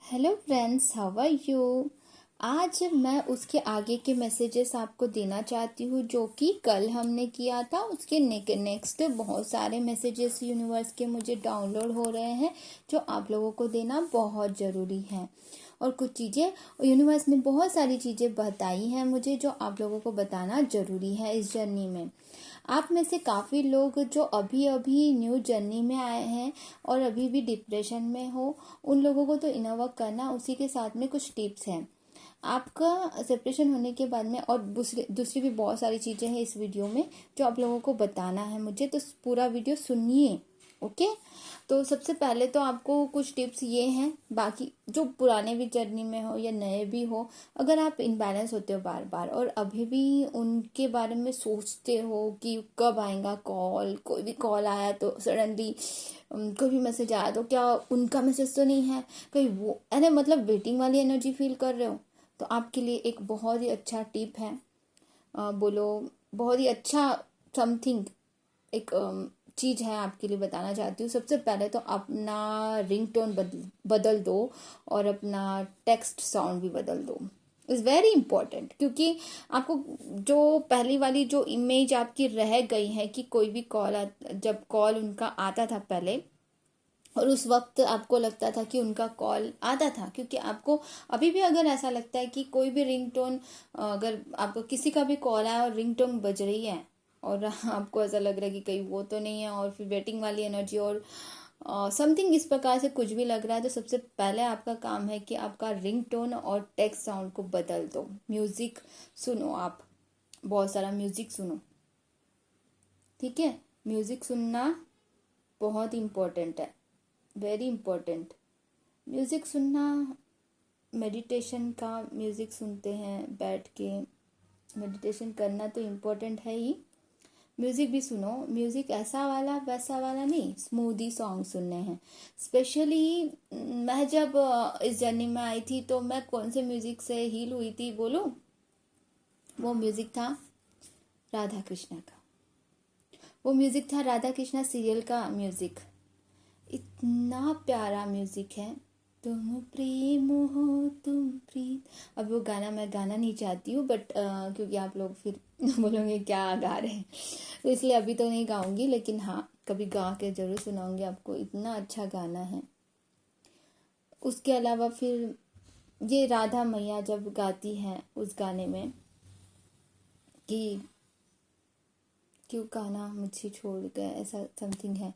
Hello friends, how are you. आज मैं उसके आगे के मैसेजेस आपको देना चाहती हूँ जो कि कल हमने किया था। उसके नेक्स्ट बहुत सारे मैसेजेस यूनिवर्स के मुझे डाउनलोड हो रहे हैं जो आप लोगों को देना बहुत ज़रूरी है। और कुछ चीज़ें यूनिवर्स ने बहुत सारी चीज़ें बताई हैं मुझे जो आप लोगों को बताना ज़रूरी है इस जर्नी में। आप में से काफ़ी लोग जो अभी अभी न्यू जर्नी में आए हैं और अभी भी डिप्रेशन में हो, उन लोगों को तो इनर वर्क करना, उसी के साथ में कुछ टिप्स हैं आपका सेपरेशन होने के बाद में। और दूसरी भी बहुत सारी चीज़ें हैं इस वीडियो में जो आप लोगों को बताना है मुझे, तो पूरा वीडियो सुनिए। ओके, तो सबसे पहले तो आपको कुछ टिप्स ये हैं, बाकी जो पुराने भी जर्नी में हो या नए भी हो, अगर आप इनबैलेंस होते हो बार बार और अभी भी उनके बारे में सोचते हो कि कब आएगा कॉल, कोई भी कॉल आया तो सडनली कोई भी मैसेज आया तो क्या उनका मैसेज तो नहीं है, कहीं वो अरे मतलब वेटिंग वाली एनर्जी फील कर रहे हो, तो आपके लिए एक बहुत ही अच्छा टिप है। बोलो बहुत ही अच्छा समथिंग एक चीज़ है आपके लिए बताना चाहती हूँ। सबसे पहले तो अपना रिंगटोन बदल दो और अपना टेक्स्ट साउंड भी बदल दो। इज़ वेरी इंपॉर्टेंट, क्योंकि आपको जो पहली वाली जो इमेज आपकी रह गई है कि कोई भी जब कॉल उनका आता था पहले, और उस वक्त आपको लगता था कि उनका कॉल आता था, क्योंकि आपको अभी भी अगर ऐसा लगता है कि कोई भी रिंगटोन, अगर आपको किसी का भी कॉल आया और रिंगटोन बज रही है और आपको ऐसा लग रहा है कि कहीं वो तो नहीं है, और फिर वेटिंग वाली एनर्जी और समथिंग इस प्रकार से कुछ भी लग रहा है, तो सबसे पहले आपका काम है कि आपका रिंगटोन और टेक्स्ट साउंड को बदल दो। म्यूज़िक सुनो, आप बहुत सारा म्यूज़िक सुनो, ठीक है। म्यूज़िक सुनना बहुत इम्पोर्टेंट है, वेरी इम्पोर्टेंट। म्यूज़िक सुनना, मेडिटेशन का म्यूज़िक सुनते हैं बैठ के, मेडिटेशन करना तो इम्पोर्टेंट है ही। म्यूज़िक भी सुनो, म्यूज़िक ऐसा वाला वैसा वाला नहीं, स्मूदी सॉन्ग सुनने हैं। स्पेशली मैं जब इस जर्नी में आई थी तो मैं कौन से म्यूज़िक से हील हुई थी बोलूं? वो म्यूज़िक था राधा कृष्णा का। वो म्यूज़िक था राधा कृष्णा सीरियल का म्यूज़िक। इतना प्यारा म्यूजिक है। तुम प्रेम हो तुम प्रीत, अब वो गाना मैं गाना नहीं चाहती हूँ, बट क्योंकि आप लोग फिर बोलोगे क्या गा रहे हैं, तो इसलिए अभी तो नहीं गाऊंगी, लेकिन हाँ कभी गा के जरूर सुनाऊंगी आपको। इतना अच्छा गाना है। उसके अलावा फिर ये राधा मैया जब गाती हैं उस गाने में कि क्यों गाना मुझे छोड़ गए, ऐसा समथिंग है,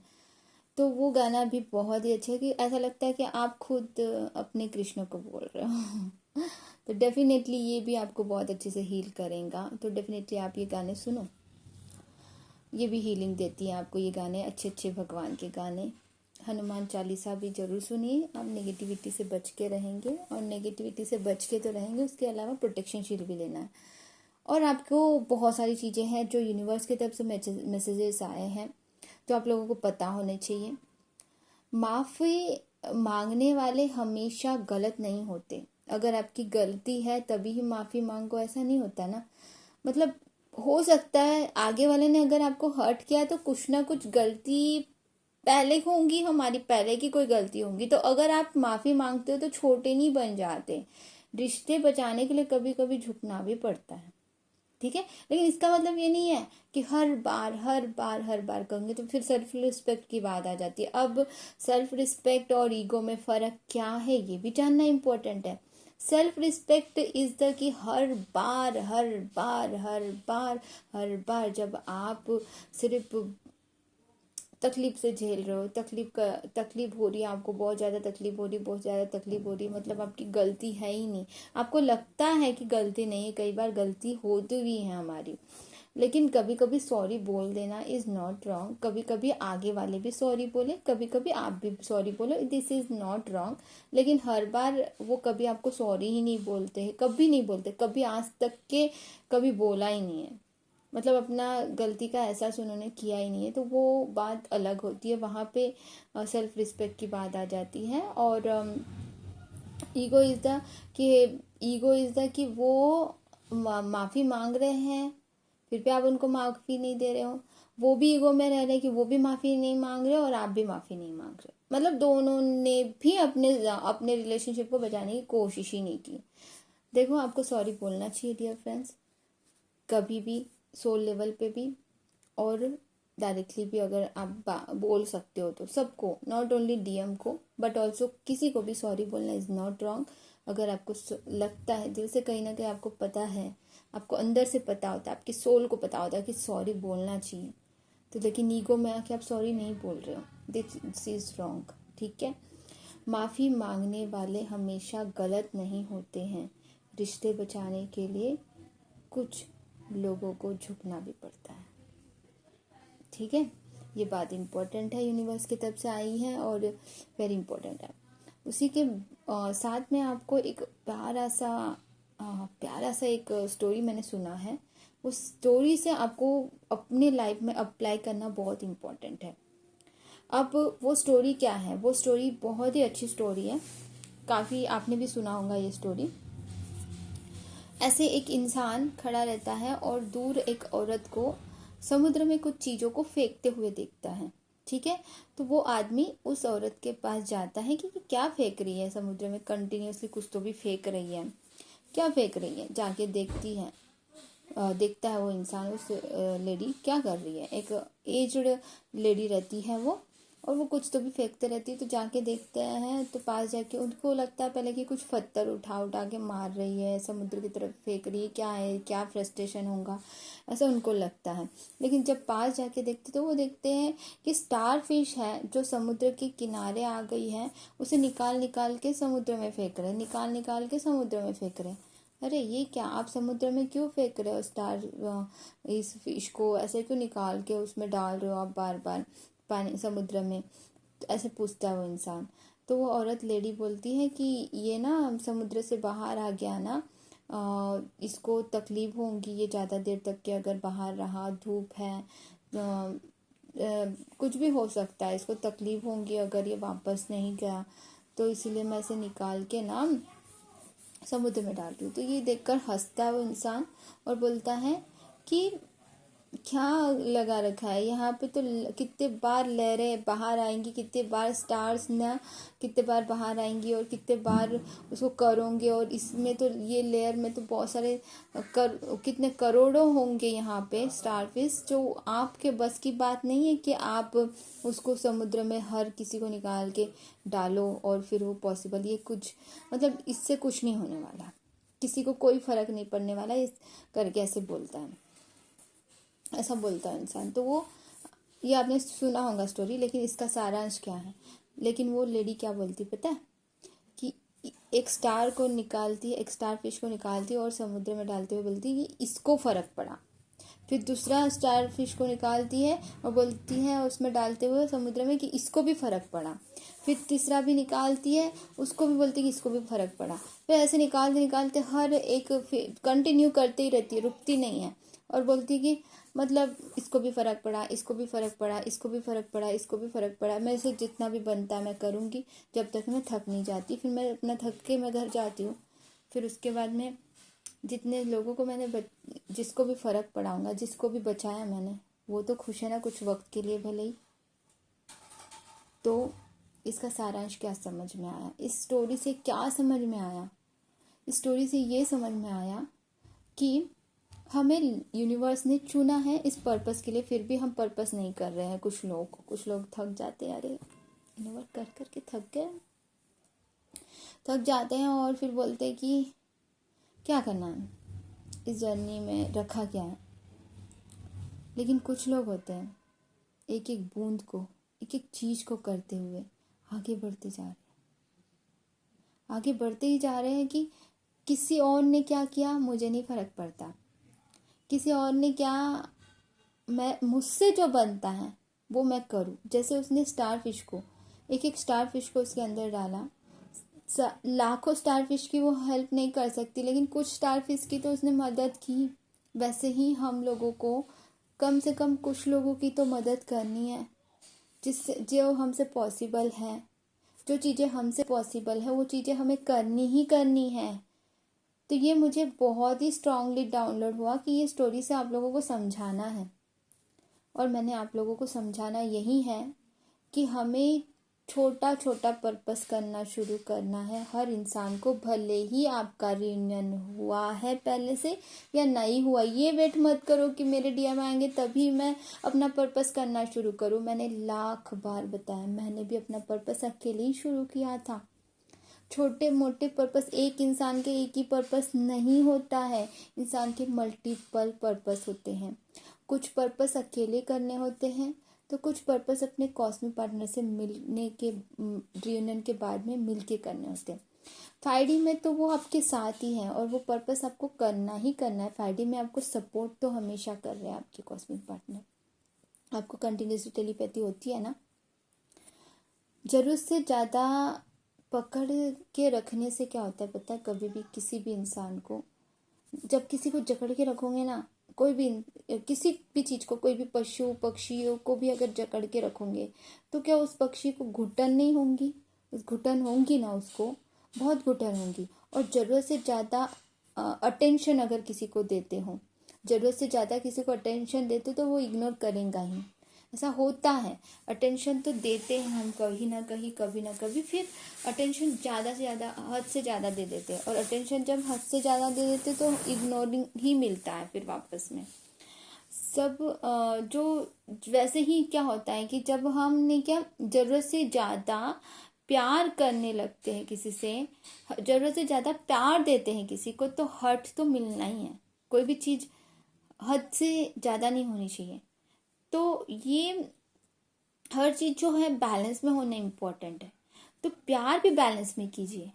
तो वो गाना भी बहुत ही अच्छा है कि ऐसा लगता है कि आप खुद अपने कृष्ण को बोल रहे हो। तो डेफिनेटली ये भी आपको बहुत अच्छे से हील करेगा, तो डेफिनेटली आप ये गाने सुनो, ये भी हीलिंग देती है आपको ये गाने, अच्छे अच्छे भगवान के गाने। हनुमान चालीसा भी जरूर सुनिए, आप नेगेटिविटी से बच के रहेंगे, और नेगेटिविटी से बच के तो रहेंगे, उसके अलावा प्रोटेक्शन शील्ड भी लेना है। और आपको बहुत सारी चीज़ें हैं जो यूनिवर्स की तरफ से मैसेजेस आए हैं जो आप लोगों को पता होने चाहिए। माफ़ी मांगने वाले हमेशा गलत नहीं होते। अगर आपकी गलती है तभी ही माफ़ी मांगो, ऐसा नहीं होता ना। मतलब हो सकता है आगे वाले ने अगर आपको हर्ट किया तो कुछ ना कुछ गलती पहले होंगी, हमारी पहले की कोई गलती होंगी, तो अगर आप माफ़ी मांगते हो तो छोटे नहीं बन जाते। रिश्ते बचाने के लिए कभी कभी झुकना भी पड़ता है, ठीक है। लेकिन इसका मतलब ये नहीं है कि हर बार हर बार हर बार करेंगे, तो फिर सेल्फ रिस्पेक्ट की बात आ जाती है। अब सेल्फ रिस्पेक्ट और ईगो में फ़र्क क्या है ये भी जानना इम्पोर्टेंट है। सेल्फ रिस्पेक्ट इज द कि हर बार हर बार हर बार हर बार जब आप सिर्फ तकलीफ से झेल रहे हो, तकलीफ हो रही है आपको, बहुत ज़्यादा तकलीफ हो रही, बहुत ज़्यादा तकलीफ हो रही, मतलब आपकी गलती है ही नहीं। आपको लगता है कि गलती नहीं है, कई बार गलती होती भी है हमारी, लेकिन कभी कभी सॉरी बोल देना इज़ नॉट रॉन्ग। कभी कभी आगे वाले भी सॉरी बोले, कभी कभी आप भी सॉरी बोलो, दिस इज़ नॉट रॉन्ग। लेकिन हर बार वो कभी आपको सॉरी ही नहीं बोलते हैं, कभी नहीं बोलते, कभी आज तक के कभी बोला ही नहीं है, मतलब अपना गलती का एहसास उन्होंने किया ही नहीं है, तो वो बात अलग होती है। वहाँ पे सेल्फ रिस्पेक्ट की बात आ जाती है। और ईगो इज़ द कि कि वो माफ़ी मांग रहे हैं फिर भी आप उनको माफ़ी नहीं दे रहे हो। वो भी ईगो में रह रहे हैं कि वो भी माफ़ी नहीं मांग रहे और आप भी माफ़ी नहीं मांग रहे। मतलब दोनों ने भी अपने अपने रिलेशनशिप को बचाने की कोशिश ही नहीं की। देखो, आपको सॉरी बोलना चाहिए डियर फ्रेंड्स, कभी भी, सोल लेवल पे भी और डायरेक्टली भी। अगर आप बोल सकते हो तो सबको, नॉट ओनली डीएम को बट ऑल्सो किसी को भी सॉरी बोलना इज़ नॉट रॉन्ग। अगर आपको लगता है दिल से, कहीं ना कहीं आपको पता है, आपको अंदर से पता होता है, आपकी सोल को पता होता है कि सॉरी बोलना चाहिए, तो लेकिन ईगो में आके आप सॉरी नहीं बोल रहे हो, दिस इज़ रॉन्ग। ठीक है। माफ़ी मांगने वाले हमेशा गलत नहीं होते हैं। रिश्ते बचाने के लिए कुछ लोगों को झुकना भी पड़ता है। ठीक है, ये बात इम्पोर्टेंट है, यूनिवर्स की तरफ से आई है और वेरी इम्पोर्टेंट है। उसी के साथ में आपको एक प्यारा सा एक स्टोरी मैंने सुना है। उस स्टोरी से आपको अपने लाइफ में अप्लाई करना बहुत इम्पोर्टेंट है। अब वो स्टोरी क्या है? वो स्टोरी बहुत ही अच्छी स्टोरी है, काफ़ी आपने भी सुना होगा ये स्टोरी। ऐसे एक इंसान खड़ा रहता है और दूर एक औरत को समुद्र में कुछ चीज़ों को फेंकते हुए देखता है। ठीक है, तो वो आदमी उस औरत के पास जाता है कि क्या फेंक रही है समुद्र में, कंटिन्यूसली कुछ तो भी फेंक रही है, क्या फेंक रही है। जाके देखता है वो इंसान, उस लेडी क्या कर रही है। एक एज्ड लेडी रहती है वो, और वो कुछ तो भी फेंकते रहती है। तो जाके देखते हैं, तो पास जाके उनको लगता है पहले कि कुछ पत्थर उठा के मार रही है, समुद्र की तरफ फेंक रही है, क्या है, क्या फ्रस्ट्रेशन होगा, ऐसा उनको लगता है। लेकिन जब पास जाके देखते तो वो देखते हैं कि स्टार फिश है जो समुद्र के किनारे आ गई है, उसे निकाल के समुद्र में फेंक रहे, निकाल के समुद्र में फेंक रहे। अरे ये क्या, आप समुद्र में क्यों फेंक रहे हो स्टार, इस फिश को ऐसे क्यों निकाल के उसमें डाल रहे हो आप बार बार पानी समुद्र में, ऐसे पूछता है वो इंसान। तो वो औरत लेडी बोलती है कि ये ना समुद्र से बाहर आ गया ना, इसको तकलीफ होगी ये ज़्यादा देर तक के अगर बाहर रहा, धूप है, कुछ भी हो सकता है, इसको तकलीफ होगी अगर ये वापस नहीं गया, तो इसीलिए मैं इसे निकाल के ना समुद्र में डाल रही हूँ। तो ये देखकर हंसता है वो इंसान और बोलता है कि क्या लगा रखा है यहाँ पे, तो कितने बार लहरें बाहर आएंगी, कितने बार स्टार्स ना कितने बार बाहर आएंगी और कितने बार उसको करोगे, और इसमें तो ये लेयर में तो बहुत सारे कितने करोड़ों होंगे यहाँ पे स्टारफिश, जो आपके बस की बात नहीं है कि आप उसको समुद्र में हर किसी को निकाल के डालो और फिर वो पॉसिबल, ये कुछ मतलब इससे कुछ नहीं होने वाला, किसी को कोई फर्क नहीं पड़ने वाला, इस करके ऐसे बोलता है, ऐसा बोलता है इंसान। तो वो, ये आपने सुना होगा स्टोरी, लेकिन इसका सारांश क्या है। लेकिन वो लेडी क्या बोलती पता है, कि एक स्टार को निकालती है, एक स्टार फिश को निकालती है और समुद्र में डालते हुए बोलती है कि इसको फ़र्क पड़ा। फिर दूसरा स्टार फिश को निकालती है और बोलती है उसमें डालते हुए समुद्र में कि इसको भी फ़र्क पड़ा। फिर तीसरा भी निकालती है, उसको भी बोलती है कि इसको भी फ़र्क पड़ा। फिर ऐसे निकालते निकालते हर एक कंटिन्यू करते ही रहती है, रुकती नहीं है, और बोलती है कि मतलब इसको भी फ़र्क पड़ा, इसको भी फ़र्क पड़ा, इसको भी फ़र्क पड़ा, इसको भी फ़र्क पड़ा, मैं इसे जितना भी बनता है मैं करूँगी जब तक मैं थक नहीं जाती। फिर मैं अपना थक के मैं घर जाती हूँ। फिर उसके बाद में जितने लोगों को मैंने जिसको भी फ़र्क पड़ा होगा, जिसको भी बचाया मैंने, वो तो खुश है ना, कुछ वक्त के लिए भले ही। तो इसका सारांश क्या समझ में आया, इस स्टोरी से क्या समझ में आया? इस स्टोरी से ये समझ में आया कि हमें यूनिवर्स ने चुना है इस पर्पस के लिए, फिर भी हम पर्पस नहीं कर रहे हैं। कुछ लोग थक जाते हैं, अरे यूनिवर्स कर करके थक जाते हैं और फिर बोलते हैं कि क्या करना है इस जर्नी में, रखा क्या है। लेकिन कुछ लोग होते हैं एक एक बूंद को, एक एक चीज़ को करते हुए आगे बढ़ते जा रहे हैं, आगे बढ़ते ही जा रहे हैं कि किसी और ने क्या किया मुझे नहीं फ़र्क पड़ता, किसी और ने क्या, मैं मुझसे जो बनता है वो मैं करूँ। जैसे उसने स्टार फिश को, एक एक स्टार फिश को उसके अंदर डाला, लाखों स्टार फिश की वो हेल्प नहीं कर सकती, लेकिन कुछ स्टार फिश की तो उसने मदद की। वैसे ही हम लोगों को कम से कम कुछ लोगों की तो मदद करनी है, जिससे जो हमसे पॉसिबल है, जो चीज़ें हमसे पॉसिबल है वो चीज़ें हमें करनी ही करनी है। तो ये मुझे बहुत ही स्ट्रांगली डाउनलोड हुआ कि ये स्टोरी से आप लोगों को समझाना है, और मैंने आप लोगों को समझाना यही है कि हमें छोटा छोटा पर्पस करना शुरू करना है हर इंसान को, भले ही आपका रियूनियन हुआ है पहले से या नहीं हुआ। ये वेट मत करो कि मेरे डीएम आएंगे तभी मैं अपना पर्पस करना शुरू करूँ। मैंने लाख बार बताया, मैंने भी अपना पर्पस अकेले ही शुरू किया था। छोटे मोटे पर्पस, एक इंसान के एक ही पर्पस नहीं होता है, इंसान के मल्टीपल पर्पस होते हैं। कुछ पर्पस अकेले करने होते हैं तो कुछ पर्पस अपने कॉस्मिक पार्टनर से मिलने के रियूनियन के बाद में मिल के करने होते हैं। 5D में तो वो आपके साथ ही है और वो पर्पस आपको करना ही करना है। 5D में आपको सपोर्ट तो हमेशा कर रहे हैं आपके कॉस्मिक पार्टनर। आपको कंटिन्यूसली टेलीपैथी होती है ना। जरूरत से ज़्यादा पकड़ के रखने से क्या होता है पता है? कभी भी किसी भी इंसान को, जब किसी को जकड़ के रखोगे ना, कोई भी किसी भी चीज़ को, कोई भी पशु पक्षियों को भी अगर जकड़ के रखोगे तो क्या उस पक्षी को घुटन नहीं होंगी? उस घुटन होंगी ना, उसको बहुत घुटन होंगी। और ज़रूरत से ज़्यादा अटेंशन अगर किसी को देते हो, ज़रूरत से ज़्यादा किसी को अटेंशन देते तो वो इग्नोर करेगा ही। ऐसा होता है, अटेंशन तो देते हैं हम कहीं ना कहीं, कभी ना कभी, फिर अटेंशन ज़्यादा से ज़्यादा, हद से ज़्यादा दे देते हैं। और अटेंशन जब हद से ज़्यादा दे देते तो इग्नोरिंग ही मिलता है फिर वापस में सब। जो वैसे ही क्या होता है कि जब हमने क्या ज़रूरत से ज़्यादा प्यार करने लगते हैं किसी से, ज़रूरत से ज़्यादा प्यार देते हैं किसी को, तो हर्ट तो मिलना ही है। कोई भी चीज़ हद से ज़्यादा नहीं होनी चाहिए। तो ये हर चीज़ जो है बैलेंस में होना इम्पोर्टेंट है। तो प्यार भी बैलेंस में कीजिए,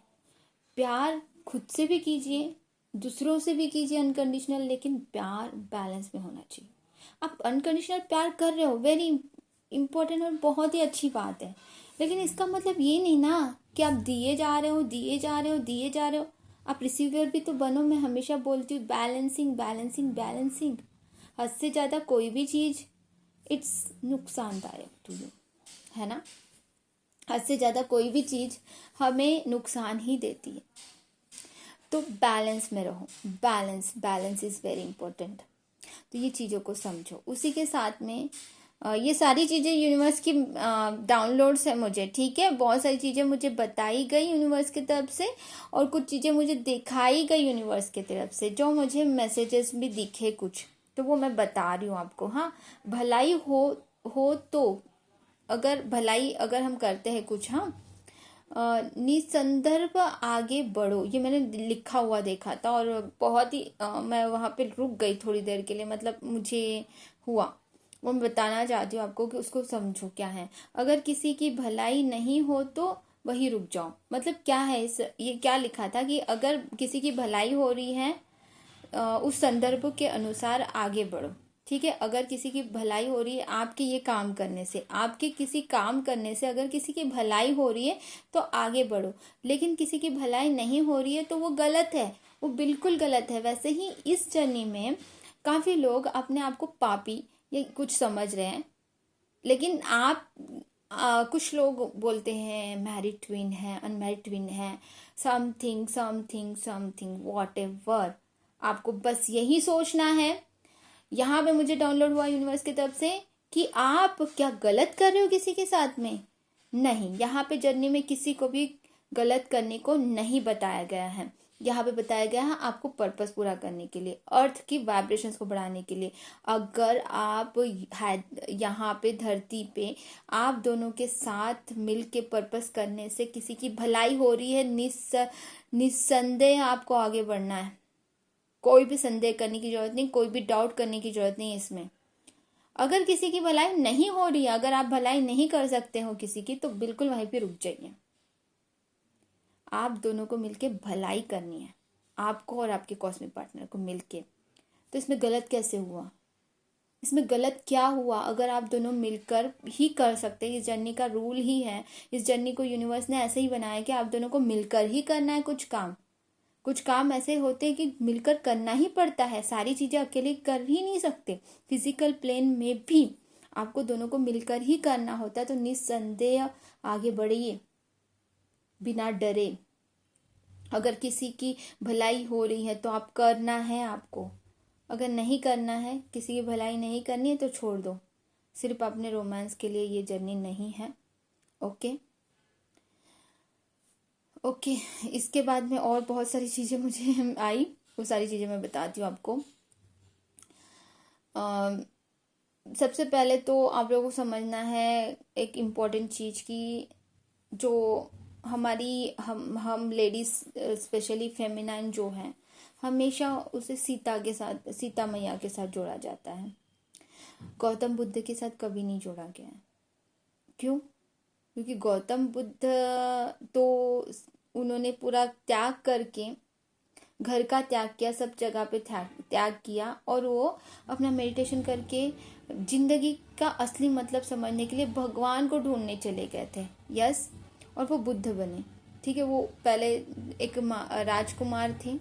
प्यार खुद से भी कीजिए, दूसरों से भी कीजिए अनकंडीशनल, लेकिन प्यार बैलेंस में होना चाहिए। आप अनकंडीशनल प्यार कर रहे हो, वेरी इम्पोर्टेंट और बहुत ही अच्छी बात है, लेकिन इसका मतलब ये नहीं ना कि आप दिए जा रहे हो, दिए जा रहे हो, दिए जा रहे हो। आप रिसीवर भी तो बनो। मैं हमेशा बोलती हूँ बैलेंसिंग बैलेंसिंग बैलेंसिंग। हद से ज़्यादा कोई भी चीज़ इट्स नुकसानदायक टू यू, है ना। हद से ज़्यादा कोई भी चीज़ हमें नुकसान ही देती है। तो बैलेंस में रहो, balance balance is very important. तो ये चीज़ों को समझो। उसी के साथ में ये सारी चीज़ें यूनिवर्स की डाउनलोड्स है मुझे, ठीक है। बहुत सारी चीज़ें मुझे बताई गई यूनिवर्स की तरफ से और कुछ चीज़ें मुझे दिखाई गई यूनिवर्स की तरफ से, जो मुझे मैसेजेस भी दिखे कुछ, तो वो मैं बता रही हूँ आपको। हाँ, भलाई हो तो अगर भलाई अगर हम करते हैं कुछ, हाँ, निसंदर्भ आगे बढ़ो, ये मैंने लिखा हुआ देखा था और बहुत ही मैं वहाँ पे रुक गई थोड़ी देर के लिए, मतलब मुझे हुआ, वो मैं बताना चाहती हूँ आपको कि उसको समझो क्या है। अगर किसी की भलाई नहीं हो तो वही रुक जाओ। मतलब क्या है ये क्या लिखा था कि अगर किसी की भलाई हो रही है उस संदर्भ के अनुसार आगे बढ़ो, ठीक है। अगर किसी की भलाई हो रही है आपके ये काम करने से, आपके किसी काम करने से अगर किसी की भलाई हो रही है तो आगे बढ़ो। लेकिन किसी की भलाई नहीं हो रही है तो वो गलत है, वो बिल्कुल गलत है। वैसे ही इस जर्नी में काफ़ी लोग अपने आप को पापी या कुछ समझ रहे हैं, लेकिन आप कुछ लोग बोलते हैं मैरिड ट्विन है, अनमैरिड ट्विन है, something something something what ever. आपको बस यही सोचना है, यहाँ पे मुझे डाउनलोड हुआ यूनिवर्स की तरफ से, कि आप क्या गलत कर रहे हो किसी के साथ में। नहीं, यहाँ पे जर्नी में किसी को भी गलत करने को नहीं बताया गया है। यहाँ पे बताया गया है आपको पर्पस पूरा करने के लिए, अर्थ की वाइब्रेशंस को बढ़ाने के लिए। अगर आप यहाँ पे धरती पे आप दोनों के साथ मिल के पर्पस करने से किसी की भलाई हो रही है, निस्संदेह आपको आगे बढ़ना है। कोई भी संदेह करने की जरूरत नहीं, कोई भी डाउट करने की जरूरत नहीं इसमें। अगर किसी की भलाई नहीं हो रही है, अगर आप भलाई नहीं कर सकते हो किसी की, तो बिल्कुल वहीं पे रुक जाइए। आप दोनों को मिलके भलाई करनी है, आपको और आपके कॉस्मिक पार्टनर को मिलके। तो इसमें गलत कैसे हुआ? इसमें गलत क्या हुआ? अगर आप दोनों मिलकर ही कर सकते हैं, इस जर्नी का रूल ही है, इस जर्नी को यूनिवर्स ने ऐसे ही बनाया कि आप दोनों को मिलकर ही करना है। कुछ काम ऐसे होते हैं कि मिलकर करना ही पड़ता है, सारी चीज़ें अकेले कर ही नहीं सकते। फिजिकल प्लेन में भी आपको दोनों को मिलकर ही करना होता है। तो निस्संदेह आगे बढ़िए बिना डरे। अगर किसी की भलाई हो रही है तो आप करना है आपको, अगर नहीं करना है, किसी की भलाई नहीं करनी है तो छोड़ दो। सिर्फ अपने रोमांस के लिए ये जर्नी नहीं है, ओके। ओके, इसके बाद में और बहुत सारी चीज़ें मुझे आई, वो सारी चीज़ें मैं बताती हूँ आपको। सबसे पहले तो आप लोगों को समझना है एक इम्पॉर्टेंट चीज़ की, जो हमारी हम लेडीज स्पेशली फेमिनाइन जो है, हमेशा उसे सीता के साथ, सीता मैया के साथ जोड़ा जाता है। गौतम बुद्ध के साथ कभी नहीं जोड़ा गया है। क्यों? क्योंकि गौतम बुद्ध तो उन्होंने पूरा त्याग करके, घर का त्याग किया, सब जगह पे त्याग किया, और वो अपना मेडिटेशन करके जिंदगी का असली मतलब समझने के लिए भगवान को ढूंढने चले गए थे। यस, और वो बुद्ध बने। ठीक है, वो पहले एक राजकुमार थे।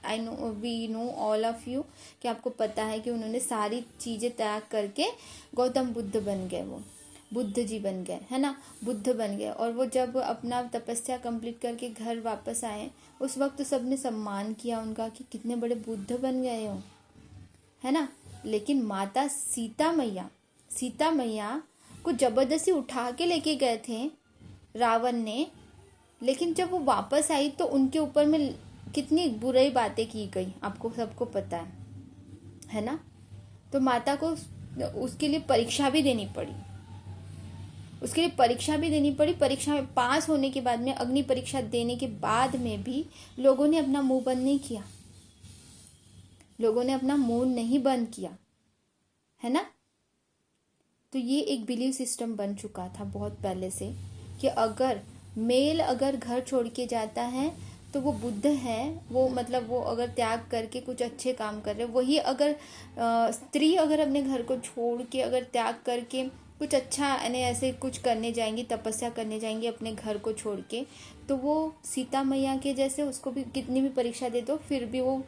I know, we know all of you, कि आपको पता है कि उन्होंने सारी चीज़ें त्याग करके गौतम बुद्ध बन गए, वो बुद्ध जी बन गए, है ना, बुद्ध बन गए। और वो जब अपना तपस्या कंप्लीट करके घर वापस आए, उस वक्त सबने सम्मान किया उनका कि कितने बड़े बुद्ध बन गए हो, है ना। लेकिन माता सीता मैया को जबरदस्ती उठा के लेके गए थे रावण ने। लेकिन जब वो वापस आई तो उनके ऊपर में कितनी बुरी बातें की गई, आपको सबको पता है ना। तो माता को उसके लिए परीक्षा भी देनी पड़ी, परीक्षा में पास होने के बाद में, अग्नि परीक्षा देने के बाद में भी लोगों ने अपना मुंह बंद नहीं किया, है ना। तो ये एक बिलीव सिस्टम बन चुका था बहुत पहले से, कि अगर मेल अगर घर छोड़ के जाता है तो वो बुद्ध है, वो मतलब वो अगर त्याग करके कुछ अच्छे काम कर रहे, वही अगर स्त्री अगर अपने घर को छोड़ के, अगर त्याग करके कुछ अच्छा यानी ऐसे कुछ करने जाएंगी, तपस्या करने जाएंगी अपने घर को छोड़ के, तो वो सीता मैया के जैसे, उसको भी कितनी भी परीक्षा दे दो फिर भी वो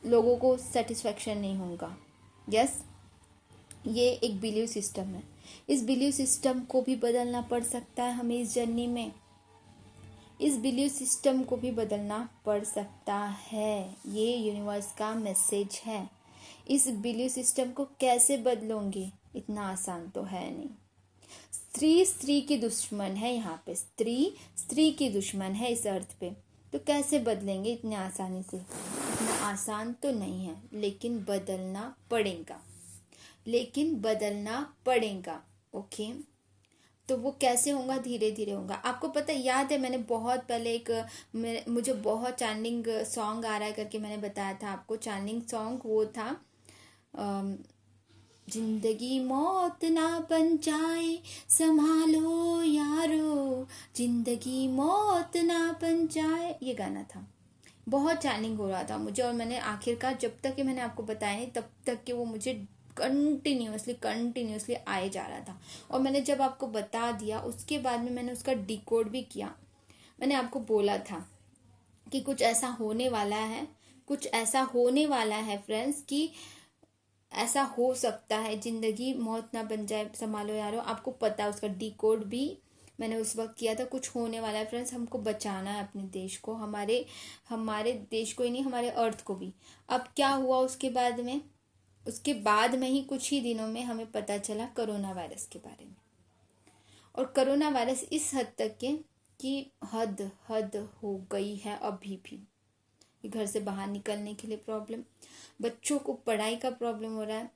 लोगों को सेटिस्फेक्शन नहीं होगा। यस, ये एक बिलीव सिस्टम है। इस बिलीव सिस्टम को भी बदलना पड़ सकता है हमें इस जर्नी में, इस बिलीव सिस्टम को भी बदलना पड़ सकता है। ये यूनिवर्स का मैसेज है। इस बिलीव सिस्टम को कैसे बदलोगे? इतना आसान तो है नहीं। स्त्री की दुश्मन है, यहाँ पे स्त्री की दुश्मन है इस अर्थ पे, तो कैसे बदलेंगे इतने आसानी से? इतना आसान तो नहीं है, लेकिन बदलना पड़ेगा। ओके, तो वो कैसे होगा? धीरे धीरे होगा। आपको पता याद है, मैंने बहुत पहले मुझे बहुत चैंटिंग सॉन्ग आ रहा है करके मैंने बताया था आपको। चैंटिंग सॉन्ग वो था, जिंदगी मौत ना बन जाए संभालो यारो, जिंदगी मौत ना बन जाए, ये गाना था। बहुत चैनिंग हो रहा था मुझे, और मैंने आखिरकार जब तक कि मैंने आपको बताया नहीं तब तक कि वो मुझे कंटिन्यूसली आए जा रहा था। और मैंने जब आपको बता दिया उसके बाद में मैंने उसका डिकोड भी किया। मैंने आपको बोला था कि कुछ ऐसा होने वाला है फ्रेंड्स, कि ऐसा हो सकता है, जिंदगी मौत ना बन जाए संभालो यारो। आपको पता है उसका डिकोड भी मैंने उस वक्त किया था। कुछ होने वाला है फ्रेंड्स, हमको बचाना है अपने देश को, हमारे देश को ही नहीं, हमारे अर्थ को भी। अब क्या हुआ उसके बाद में ही कुछ ही दिनों में हमें पता चला कोरोना वायरस के बारे में। और कोरोना वायरस इस हद तक के कि हद हो गई है अभी भी। घर से बाहर निकलने के लिए प्रॉब्लम, बच्चों को पढ़ाई का प्रॉब्लम हो रहा है।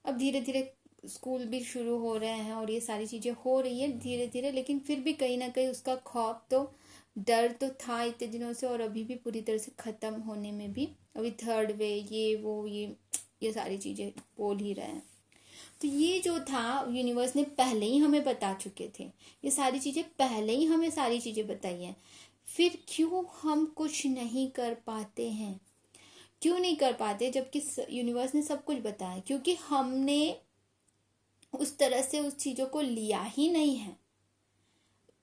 अब धीरे धीरे स्कूल भी शुरू हो रहे हैं और ये सारी चीज़ें हो रही है धीरे धीरे, लेकिन फिर भी कहीं ना कहीं उसका खौफ तो, डर तो था इतने दिनों से, और अभी भी पूरी तरह से ख़त्म होने में भी अभी थर्ड वे ये सारी चीज़ें बोल ही रहे हैं। तो ये जो था यूनिवर्स ने पहले ही हमें बता चुके थे, ये सारी चीज़ें पहले ही हमें सारी चीज़ें बताई हैं। फिर क्यों हम कुछ नहीं कर पाते हैं? क्यों नहीं कर पाते जबकि यूनिवर्स ने सब कुछ बताया? क्योंकि हमने उस तरह से उस चीज़ों को लिया ही नहीं है।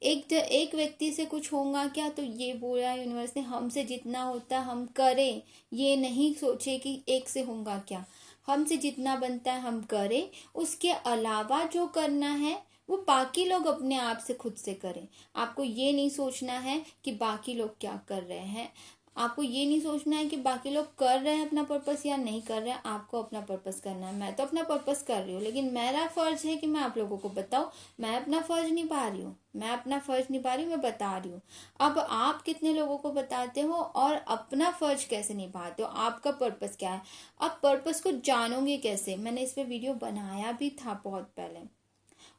एक व्यक्ति से कुछ होगा क्या, तो ये बोला यूनिवर्स ने, हमसे जितना होता हम करें, ये नहीं सोचे कि एक से होगा क्या। हमसे जितना बनता है हम करें, उसके अलावा जो करना है वो बाकी लोग अपने आप से खुद से करें। आपको ये नहीं सोचना है कि बाकी लोग क्या कर रहे हैं, आपको ये नहीं सोचना है कि बाकी लोग कर रहे हैं अपना पर्पस या नहीं कर रहे हैं, आपको अपना पर्पस करना है। मैं तो अपना पर्पस कर रही हूँ, लेकिन मेरा फर्ज है कि मैं आप लोगों को बताऊं। मैं अपना फर्ज निभा रही हूँ, मैं अपना फर्ज निभा रही हूँ, मैं बता रही हूँ। अब आप कितने लोगों को बताते हो और अपना फर्ज कैसे निभाते हो, आपका पर्पस क्या है, आप पर्पस को जानोगे कैसे। मैंने इस पे वीडियो बनाया भी था बहुत पहले।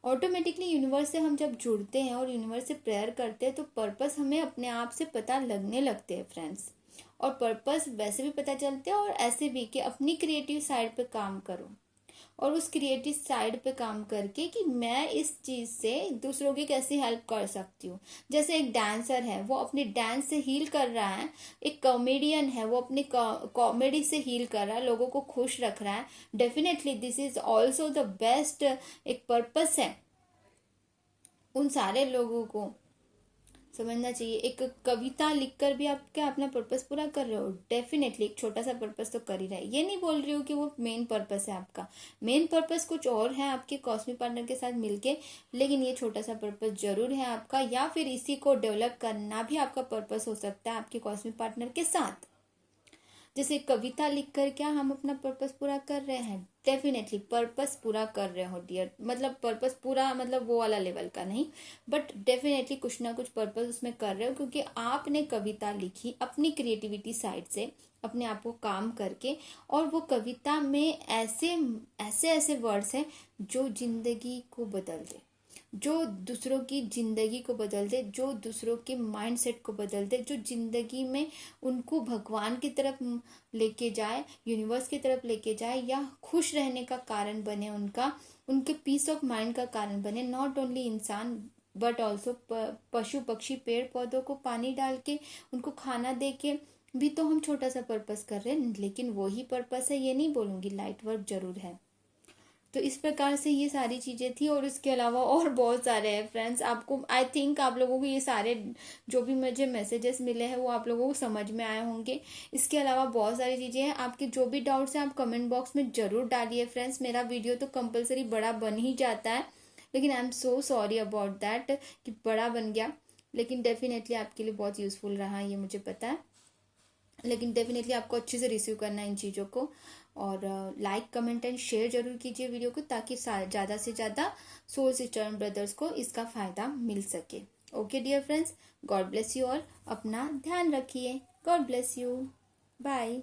ऑटोमेटिकली यूनिवर्स से हम जब जुड़ते हैं और यूनिवर्स से प्रेयर करते हैं तो पर्पस हमें अपने आप से पता लगने लगते हैं फ्रेंड्स। और पर्पस वैसे भी पता चलते हैं और ऐसे भी कि अपनी क्रिएटिव साइड पे काम करो और उस क्रिएटिव साइड पे काम करके कि मैं इस चीज़ से दूसरों की कैसे हेल्प कर सकती हूँ। जैसे एक डांसर है, वो अपने डांस से हील कर रहा है। एक कॉमेडियन है, वो अपनी कॉमेडी से हील कर रहा है, लोगों को खुश रख रहा है। Definitely this is also the best एक पर्पस है। उन सारे लोगों को समझना चाहिए। एक कविता लिखकर भी आप क्या अपना पर्पस पूरा कर रहे हो, डेफिनेटली एक छोटा सा पर्पस तो कर ही रहा है। ये नहीं बोल रही हूँ कि वो मेन पर्पस है आपका, मेन पर्पस कुछ और है आपके कॉस्मिक पार्टनर के साथ मिलके, लेकिन ये छोटा सा पर्पस जरूर है आपका, या फिर इसी को डेवलप करना भी आपका पर्पस हो सकता है आपके कॉस्मिक पार्टनर के साथ। जैसे कविता लिखकर क्या हम अपना पर्पस पूरा कर रहे हैं, डेफिनेटली पर्पस पूरा कर रहे हो डियर। मतलब पर्पस पूरा मतलब वो वाला लेवल का नहीं, बट डेफिनेटली कुछ ना कुछ पर्पस उसमें कर रहे हो, क्योंकि आपने कविता लिखी अपनी क्रिएटिविटी साइड से, अपने आप को काम करके। और वो कविता में ऐसे ऐसे ऐसे वर्ड्स हैं जो जिंदगी को बदल दे, जो दूसरों की जिंदगी को बदल दे, जो दूसरों के माइंडसेट को बदल दे, जो जिंदगी में उनको भगवान की तरफ लेके जाए, यूनिवर्स की तरफ लेके जाए, या खुश रहने का कारण बने, उनके पीस ऑफ माइंड का कारण बने। नॉट ओनली इंसान बट ऑल्सो पशु पक्षी पेड़ पौधों को पानी डाल के उनको खाना दे के भी तो हम छोटा सा पर्पस कर रहे हैं, लेकिन वही पर्पस है ये नहीं बोलूंगी, लाइट वर्क जरूर है। तो इस प्रकार से ये सारी चीज़ें थी, और इसके अलावा और बहुत सारे हैं फ्रेंड्स। आपको आई थिंक आप लोगों को ये सारे जो भी मुझे मैसेजेस मिले हैं वो आप लोगों को समझ में आए होंगे। इसके अलावा बहुत सारी चीज़ें हैं, आपके जो भी डाउट्स हैं आप कमेंट बॉक्स में ज़रूर डालिए फ्रेंड्स। मेरा वीडियो तो कंपलसरी बड़ा बन ही जाता है, लेकिन I am so sorry about that कि बड़ा बन गया, लेकिन डेफिनेटली आपके लिए बहुत यूज़फुल रहा ये मुझे पता है। लेकिन डेफिनेटली आपको अच्छे से रिसीव करना है इन चीज़ों को, और लाइक कमेंट एंड शेयर जरूर कीजिए वीडियो को, ताकि ज़्यादा से ज़्यादा सोल सिस्टर एंड ब्रदर्स को इसका फ़ायदा मिल सके। Okay dear friends, God bless you all, अपना ध्यान रखिए, गॉड ब्लेस यू, बाय।